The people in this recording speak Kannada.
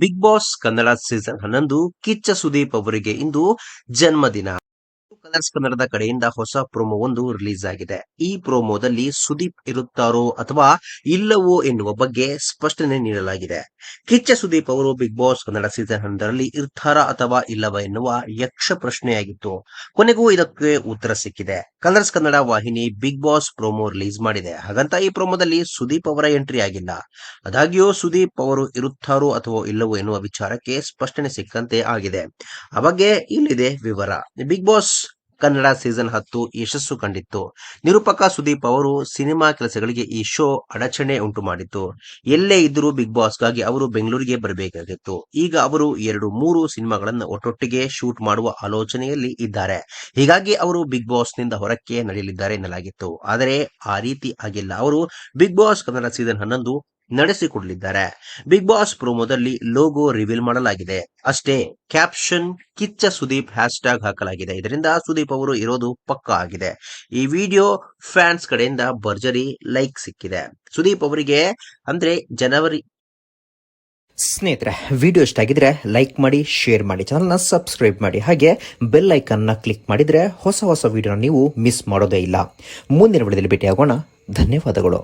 Big Boss Kannada season 11 Kichcha Sudeep ಅವರಿಗೆ ಇಂದು ಜನ್ಮದಿನ. ಕಲರ್ಸ್ ಕನ್ನಡದ ಕಡೆಯಿಂದ ಹೊಸ ಪ್ರೋಮೋ ಒಂದು ರಿಲೀಸ್ ಆಗಿದೆ. ಈ ಪ್ರೋಮೋದಲ್ಲಿ ಸುದೀಪ್ ಇರುತ್ತಾರೋ ಅಥವಾ ಇಲ್ಲವೋ ಎನ್ನುವ ಬಗ್ಗೆ ಸ್ಪಷ್ಟನೆ ನೀಡಲಾಗಿದೆ. ಕಿಚ್ಚ ಸುದೀಪ್ ಅವರು ಬಿಗ್ ಬಾಸ್ ಕನ್ನಡ ಸೀಸನ್ 11ರಲ್ಲಿ ಇರ್ತಾರಾ ಅಥವಾ ಇಲ್ಲವ ಎನ್ನುವ ಯಕ್ಷ ಪ್ರಶ್ನೆಯಾಗಿತ್ತು. ಕೊನೆಗೂ ಇದಕ್ಕೆ ಉತ್ತರ ಸಿಕ್ಕಿದೆ. ಕಲರ್ಸ್ ಕನ್ನಡ ವಾಹಿನಿ ಬಿಗ್ ಬಾಸ್ ಪ್ರೋಮೋ ರಿಲೀಸ್ ಮಾಡಿದೆ. ಹಾಗಂತ ಈ ಪ್ರೋಮೋದಲ್ಲಿ ಸುದೀಪ್ ಅವರ ಎಂಟ್ರಿ ಆಗಿಲ್ಲ. ಆದಾಗ್ಯೂ ಸುದೀಪ್ ಅವರು ಇರುತ್ತಾರೋ ಅಥವಾ ಇಲ್ಲವೋ ಎನ್ನುವ ವಿಚಾರಕ್ಕೆ ಸ್ಪಷ್ಟನೆ ಸಿಕ್ಕಂತೆ ಆಗಿದೆ. ಆ ಬಗ್ಗೆ ಇಲ್ಲಿದೆ ವಿವರ. ಬಿಗ್ ಬಾಸ್ ಕನ್ನಡ ಸೀಸನ್ 10 ಯಶಸ್ಸು ಕಂಡಿತ್ತು. ನಿರೂಪಕ ಸುದೀಪ್ ಅವರು ಸಿನಿಮಾ ಕೆಲಸಗಳಿಗೆ ಈ ಶೋ ಅಡಚಣೆ ಉಂಟು ಮಾಡಿತ್ತು. ಎಲ್ಲೇ ಇದ್ದರೂ ಬಿಗ್ ಬಾಸ್ಗಾಗಿ ಅವರು ಬೆಂಗಳೂರಿಗೆ ಬರಬೇಕಾಗಿತ್ತು. ಈಗ ಅವರು 2-3 ಸಿನಿಮಾಗಳನ್ನು ಒಟ್ಟೊಟ್ಟಿಗೆ ಶೂಟ್ ಮಾಡುವ ಆಲೋಚನೆಯಲ್ಲಿ ಇದ್ದಾರೆ. ಹೀಗಾಗಿ ಅವರು ಬಿಗ್ ಬಾಸ್ ನಿಂದ ಹೊರಕ್ಕೆ ನಡೆಯಲಿದ್ದಾರೆ ಎನ್ನಲಾಗಿತ್ತು. ಆದರೆ ಆ ರೀತಿ ಆಗಿಲ್ಲ. ಅವರು ಬಿಗ್ ಬಾಸ್ ಕನ್ನಡ ಸೀಸನ್ 11 ನಡೆಸಿಕೊಡಲಿದ್ದಾರೆ. ಬಿಗ್ ಬಾಸ್ ಪ್ರೋಮೋದಲ್ಲಿ ಲೋಗೋ ರಿವೀಲ್ ಮಾಡಲಾಗಿದೆ ಅಷ್ಟೇ. ಕ್ಯಾಪ್ಷನ್ ಕಿಚ್ಚ ಸುದೀಪ್ ಹ್ಯಾಶ್ಟ್ಯಾಗ್ ಹಾಕಲಾಗಿದೆ. ಇದರಿಂದ ಸುದೀಪ್ ಅವರು ಇರೋದು ಪಕ್ಕಾ ಆಗಿದೆ. ಈ ವಿಡಿಯೋ ಫ್ಯಾನ್ಸ್ ಕಡೆಯಿಂದ ಭರ್ಜರಿ ಲೈಕ್ ಸಿಕ್ಕಿದೆ. ಸುದೀಪ್ ಅವರಿಗೆ ಅಂದ್ರೆ ಜನವರಿ. ಸ್ನೇಹಿತರೆ, ವಿಡಿಯೋ ಇಷ್ಟ ಆಗಿದ್ರೆ ಲೈಕ್ ಮಾಡಿ, ಶೇರ್ ಮಾಡಿ, ಚಾನಲ್ನ ಸಬ್ಸ್ಕ್ರೈಬ್ ಮಾಡಿ, ಹಾಗೆ ಬೆಲ್ ಐಕನ್ನ ಕ್ಲಿಕ್ ಮಾಡಿದ್ರೆ ಹೊಸ ವಿಡಿಯೋನ ನೀವು ಮಿಸ್ ಮಾಡೋದೇ ಇಲ್ಲ. ಮುಂದಿನ ವಿಡಿಯೋದಲ್ಲಿ ಭೇಟಿಯಾಗೋಣ. ಧನ್ಯವಾದಗಳು.